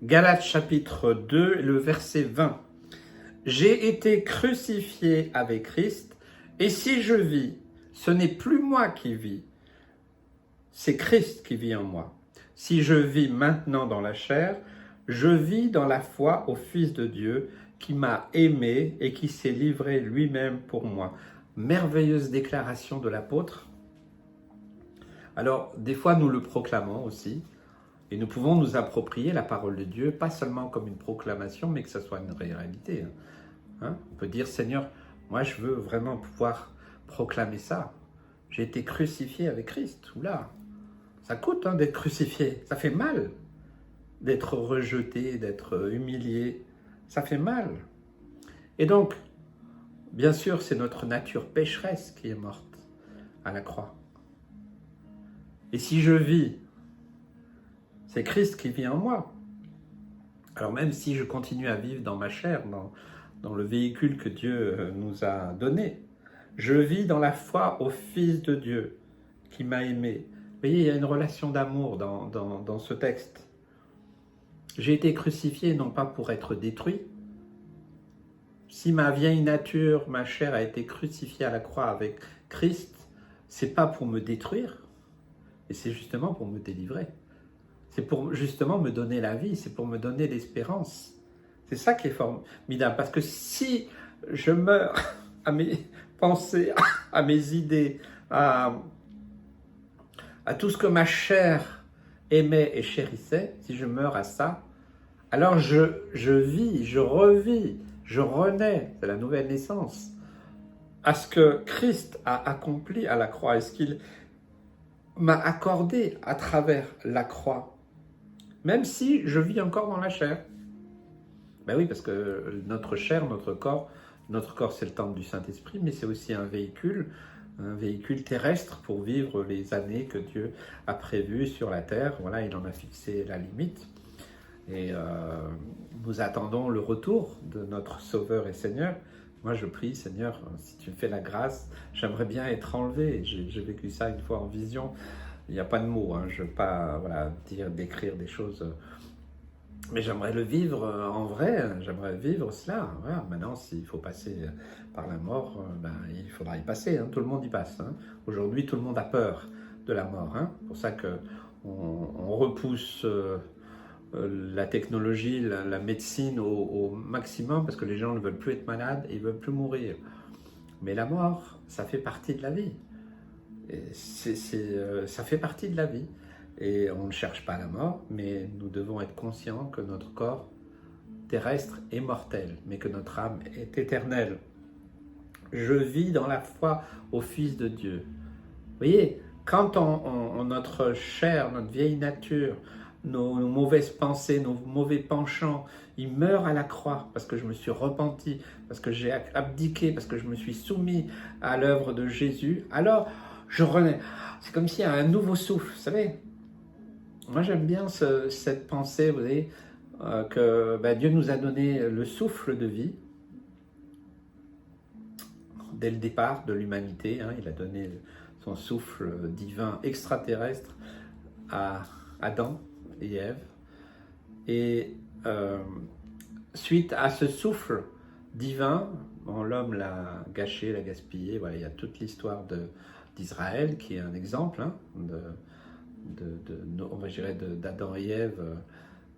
Galates chapitre 2, le verset 20. J'ai été crucifié avec Christ, et si je vis, ce n'est plus moi qui vis, c'est Christ qui vit en moi. Si je vis maintenant dans la chair, je vis dans la foi au Fils de Dieu qui m'a aimé et qui s'est livré lui-même pour moi. Merveilleuse déclaration de l'apôtre. Alors, des fois, nous le proclamons aussi, et nous pouvons nous approprier la parole de Dieu, pas seulement comme une proclamation, mais que ce soit une réalité. On peut dire, Seigneur, moi je veux vraiment pouvoir proclamer ça. J'ai été crucifié avec Christ. Oula, ça coûte d'être crucifié, ça fait mal d'être rejeté, d'être humilié, ça fait mal. Et donc, bien sûr, c'est notre nature pécheresse qui est morte à la croix. Et si je vis, c'est Christ qui vit en moi. Alors même si je continue à vivre dans ma chair, dans le véhicule que Dieu nous a donné, je vis dans la foi au Fils de Dieu qui m'a aimé. Vous voyez, il y a une relation d'amour dans ce texte. J'ai été crucifié non pas pour être détruit. Si ma vieille nature, ma chair a été crucifiée à la croix avec Christ, c'est pas pour me détruire, et c'est justement pour me délivrer. C'est pour justement me donner la vie, c'est pour me donner l'espérance. C'est ça qui est formidable, parce que si je meurs à mes pensées, à mes idées, à tout ce que ma chair aimait et chérissait, si je meurs à ça, alors je vis, je revis, je renais, c'est la nouvelle naissance, à ce que Christ a accompli à la croix, et ce qu'il m'a accordé à travers la croix, même si je vis encore dans la chair. Ben oui, parce que notre chair, notre corps c'est le temple du Saint-Esprit, mais c'est aussi un véhicule terrestre pour vivre les années que Dieu a prévues sur la terre. Voilà, il en a fixé la limite. Et nous attendons le retour de notre Sauveur et Seigneur. Moi, je prie, Seigneur, si tu me fais la grâce, j'aimerais bien être enlevé. J'ai vécu ça une fois en vision. Il n'y a pas de mots, je ne veux pas décrire des choses, mais j'aimerais le vivre en vrai, j'aimerais vivre cela. Voilà. Maintenant, s'il faut passer par la mort, il faudra y passer, tout le monde y passe. Aujourd'hui, tout le monde a peur de la mort. C'est pour ça qu'on repousse la technologie, la médecine au maximum, parce que les gens ne veulent plus être malades et ils ne veulent plus mourir. Mais la mort, ça fait partie de la vie. Ça fait partie de la vie. Et on ne cherche pas la mort, mais nous devons être conscients que notre corps terrestre est mortel, mais que notre âme est éternelle. Je vis dans la foi au Fils de Dieu. Vous voyez, quand notre chair, notre vieille nature, nos mauvaises pensées, nos mauvais penchants, ils meurent à la croix parce que je me suis repenti, parce que j'ai abdiqué, parce que je me suis soumis à l'œuvre de Jésus, alors je renais. C'est comme s'il y a un nouveau souffle, vous savez. Moi, j'aime bien cette pensée, vous voyez, que Dieu nous a donné le souffle de vie dès le départ de l'humanité. Il a donné son souffle divin extraterrestre à Adam et Ève. Et suite à ce souffle divin, l'homme l'a gâché, l'a gaspillé. Voilà, il y a toute l'histoire d'Israël qui est un exemple d'Adam et Ève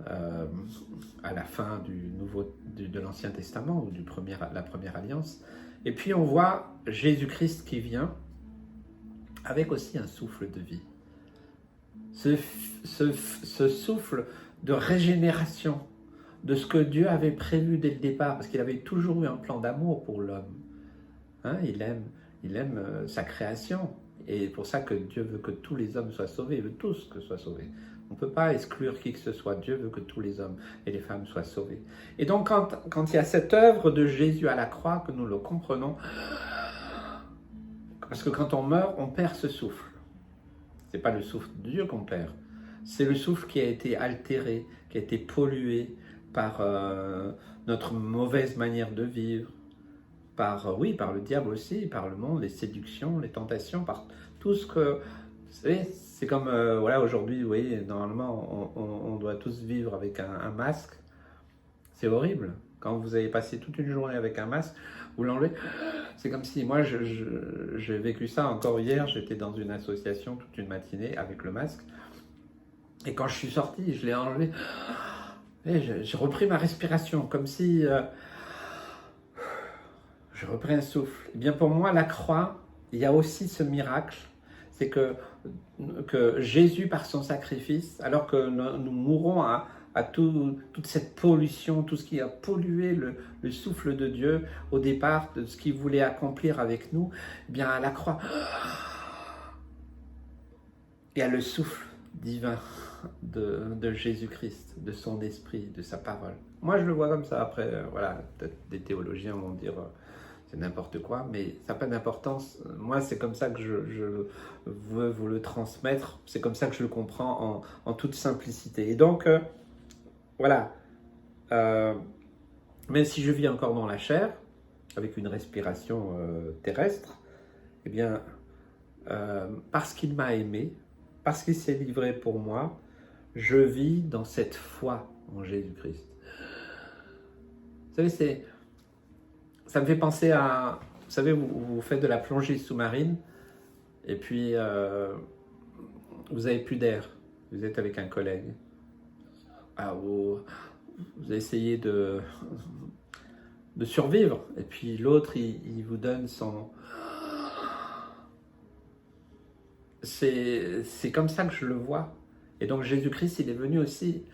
à la fin de l'Ancien Testament ou la première alliance. Et puis on voit Jésus-Christ qui vient avec aussi un souffle de vie. Ce souffle de régénération de ce que Dieu avait prévu dès le départ, parce qu'il avait toujours eu un plan d'amour pour l'homme. Il aime sa création. Et c'est pour ça que Dieu veut que tous les hommes soient sauvés, il veut tous que soient sauvés. On ne peut pas exclure qui que ce soit, Dieu veut que tous les hommes et les femmes soient sauvés. Et donc quand il y a cette œuvre de Jésus à la croix, que nous le comprenons, parce que quand on meurt, on perd ce souffle. Ce n'est pas le souffle de Dieu qu'on perd, c'est le souffle qui a été altéré, qui a été pollué par notre mauvaise manière de vivre, par le diable aussi, par le monde, les séductions, les tentations, par tout ce que... Vous savez, C'est comme, voilà, aujourd'hui, vous voyez, normalement, on doit tous vivre avec un masque. C'est horrible. Quand vous avez passé toute une journée avec un masque, vous l'enlevez. C'est comme si, moi, j'ai vécu ça encore hier. J'étais dans une association toute une matinée avec le masque. Et quand je suis sorti, je l'ai enlevé. Et j'ai repris ma respiration, comme si je repris un souffle. Et bien pour moi, la croix, il y a aussi ce miracle. C'est que Jésus, par son sacrifice, alors que nous mourons à toute cette pollution, tout ce qui a pollué le souffle de Dieu au départ, de ce qu'il voulait accomplir avec nous, eh bien à la croix, il y a le souffle divin de Jésus-Christ, de son esprit, de sa parole. Moi, je le vois comme ça. Après, voilà, peut-être des théologiens vont dire c'est n'importe quoi, mais ça n'a pas d'importance. Moi, c'est comme ça que je veux vous le transmettre. C'est comme ça que je le comprends en toute simplicité. Et donc, voilà. Même si je vis encore dans la chair, avec une respiration terrestre, eh bien, parce qu'il m'a aimé, parce qu'il s'est livré pour moi, je vis dans cette foi en Jésus-Christ. Vous savez, ça me fait penser à... Vous savez, vous faites de la plongée sous-marine, et puis vous n'avez plus d'air. Vous êtes avec un collègue. Ah, vous essayez de survivre, et puis l'autre, il vous donne son... C'est comme ça que je le vois. Et donc Jésus-Christ, il est venu aussi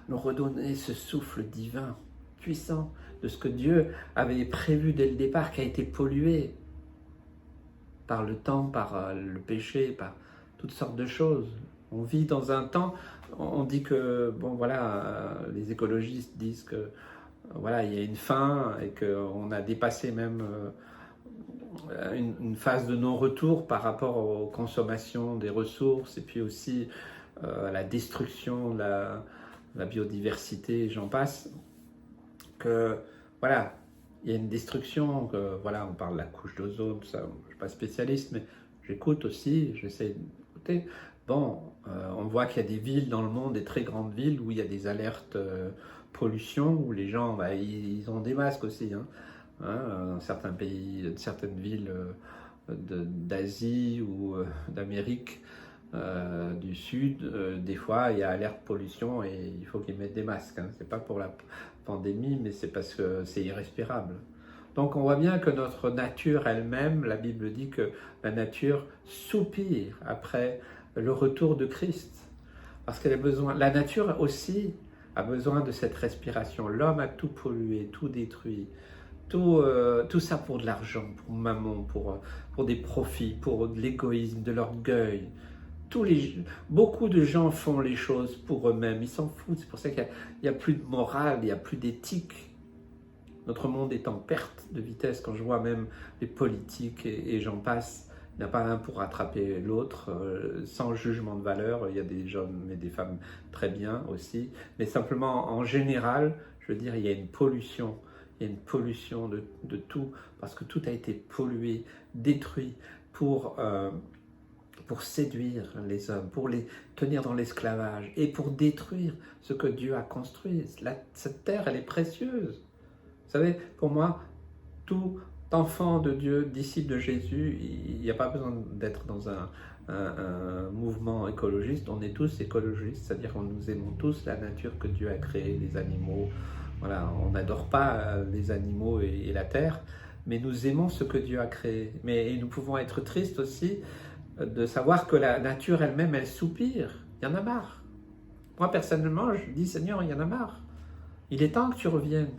nous redonner ce souffle divin, puissant, de ce que Dieu avait prévu dès le départ, qui a été pollué par le temps, par le péché, par toutes sortes de choses. On vit dans un temps, on dit que, bon voilà, les écologistes disent que, voilà, il y a une fin et qu'on a dépassé même une phase de non-retour par rapport aux consommations des ressources et puis aussi à la destruction de la biodiversité, j'en passe, que voilà, il y a une destruction, que voilà, on parle de la couche d'ozone, tout ça, je ne suis pas spécialiste, mais j'écoute aussi, j'essaie d'écouter. Bon, on voit qu'il y a des villes dans le monde, des très grandes villes, où il y a des alertes pollution, où les gens, bah, ils ont des masques aussi, hein. Dans certains pays, certaines villes d'Asie ou d'Amérique du Sud, des fois il y a alerte pollution et il faut qu'ils mettent des masques. Hein. C'est pas pour la pandémie, mais c'est parce que c'est irrespirable. Donc on voit bien que notre nature elle-même, la Bible dit que la nature soupire après le retour de Christ. Parce qu'elle a besoin, la nature aussi a besoin de cette respiration. L'homme a tout pollué, tout détruit. Tout ça pour de l'argent, pour maman, pour des profits, pour de l'égoïsme, de l'orgueil. Beaucoup de gens font les choses pour eux-mêmes, ils s'en foutent. C'est pour ça qu'il n'y a plus de morale, il n'y a plus d'éthique. Notre monde est en perte de vitesse. Quand je vois même les politiques et j'en passe, il n'y a pas un pour rattraper l'autre, sans jugement de valeur. Il y a des hommes et des femmes très bien aussi. Mais simplement, en général, je veux dire, il y a une pollution. Il y a une pollution de tout, parce que tout a été pollué, détruit pour séduire les hommes, pour les tenir dans l'esclavage et pour détruire ce que Dieu a construit. Cette terre, elle est précieuse. Vous savez, pour moi, tout enfant de Dieu, disciple de Jésus, il n'y a pas besoin d'être dans un mouvement écologiste. On est tous écologistes, c'est-à-dire que nous aimons tous la nature que Dieu a créée, les animaux. Voilà, on n'adore pas les animaux et la terre, mais nous aimons ce que Dieu a créé. Mais nous pouvons être tristes aussi de savoir que la nature elle-même, elle soupire. Il y en a marre. Moi, personnellement, je dis, Seigneur, il y en a marre. Il est temps que tu reviennes.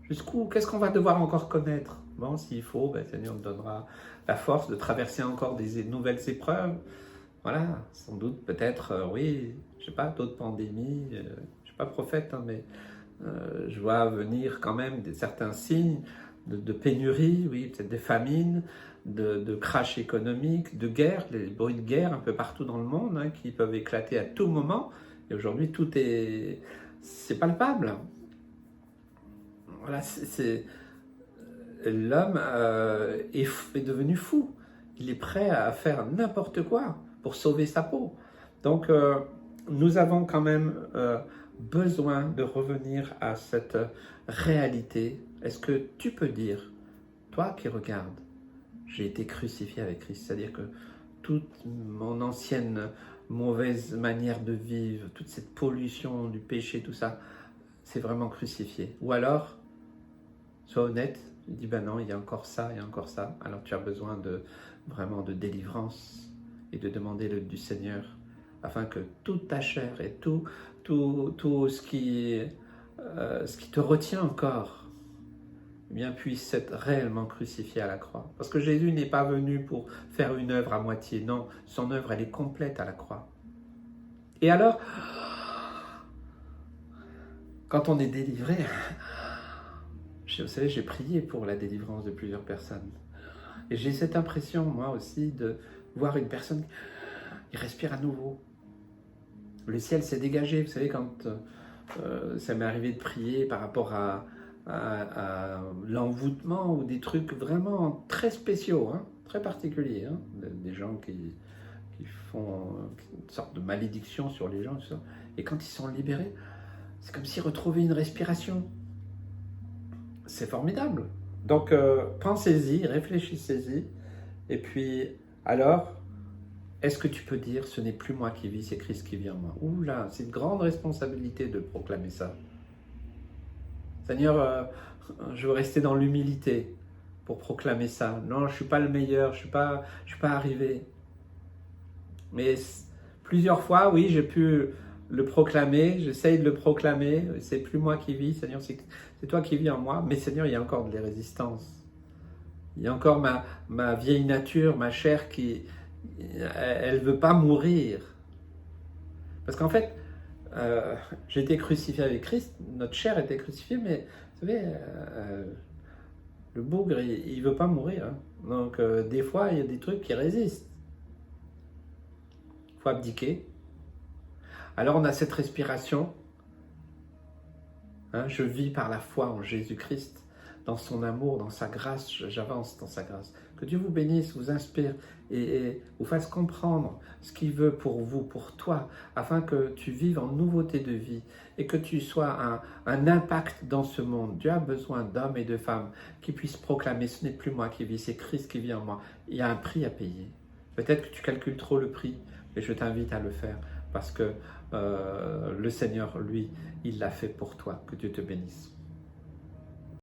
Jusqu'où? Qu'est-ce qu'on va devoir encore connaître? Bon, s'il faut, ben, Seigneur me donnera la force de traverser encore des nouvelles épreuves. Voilà, sans doute, peut-être, oui, je ne sais pas, d'autres pandémies. Je ne suis pas prophète, hein, mais je vois venir quand même certains signes de pénurie, oui, peut-être des famines, de crash économique, de guerre, les bruits de guerre un peu partout dans le monde, hein, qui peuvent éclater à tout moment. Et aujourd'hui, c'est palpable. Voilà, l'homme est devenu fou. Il est prêt à faire n'importe quoi pour sauver sa peau. Donc, nous avons quand même besoin de revenir à cette réalité. Est-ce que tu peux dire, toi qui regardes, j'ai été crucifié avec Christ, c'est-à-dire que toute mon ancienne mauvaise manière de vivre, toute cette pollution du péché, tout ça, c'est vraiment crucifié. Ou alors, sois honnête, tu dis, ben non, il y a encore ça, il y a encore ça. Alors tu as besoin vraiment de délivrance et de demander l'aide du Seigneur afin que toute ta chair et tout ce qui te retient encore, eh bien, puisse être réellement crucifié à la croix. Parce que Jésus n'est pas venu pour faire une œuvre à moitié. Non, son œuvre, elle est complète à la croix. Et alors, quand on est délivré, vous savez, j'ai prié pour la délivrance de plusieurs personnes. Et j'ai cette impression, moi aussi, de voir une personne qui respire à nouveau. Le ciel s'est dégagé. Vous savez, quand ça m'est arrivé de prier par rapport à l'envoûtement ou des trucs vraiment très spéciaux, hein, très particuliers, hein, des gens qui font une sorte de malédiction sur les gens, tout ça. Et quand ils sont libérés, c'est comme s'ils retrouvaient une respiration. C'est formidable. Donc, pensez-y, réfléchissez-y. Et puis, alors, est-ce que tu peux dire, ce n'est plus moi qui vis, c'est Christ qui vit en moi? Ouh là, c'est une grande responsabilité de proclamer ça. Seigneur, je veux rester dans l'humilité pour proclamer ça. Non, je ne suis pas le meilleur, je ne suis pas arrivé. Mais plusieurs fois, oui, j'ai pu le proclamer, j'essaye de le proclamer. C'est plus moi qui vis, Seigneur, c'est toi qui vis en moi. Mais Seigneur, il y a encore des résistances. Il y a encore ma vieille nature, ma chair qui, elle ne veut pas mourir. Parce qu'en fait, j'ai été crucifié avec Christ, notre chair était crucifiée, mais vous savez, le bougre, il ne veut pas mourir. Hein. Donc, des fois, il y a des trucs qui résistent. Il faut abdiquer. Alors, on a cette respiration. Hein, je vis par la foi en Jésus-Christ, dans son amour, dans sa grâce, j'avance dans sa grâce. Que Dieu vous bénisse, vous inspire et vous fasse comprendre ce qu'il veut pour vous, pour toi, afin que tu vives en nouveauté de vie et que tu sois un impact dans ce monde. Dieu a besoin d'hommes et de femmes qui puissent proclamer, ce n'est plus moi qui vis, c'est Christ qui vit en moi. Il y a un prix à payer. Peut-être que tu calcules trop le prix, mais je t'invite à le faire parce que le Seigneur, lui, il l'a fait pour toi. Que Dieu te bénisse.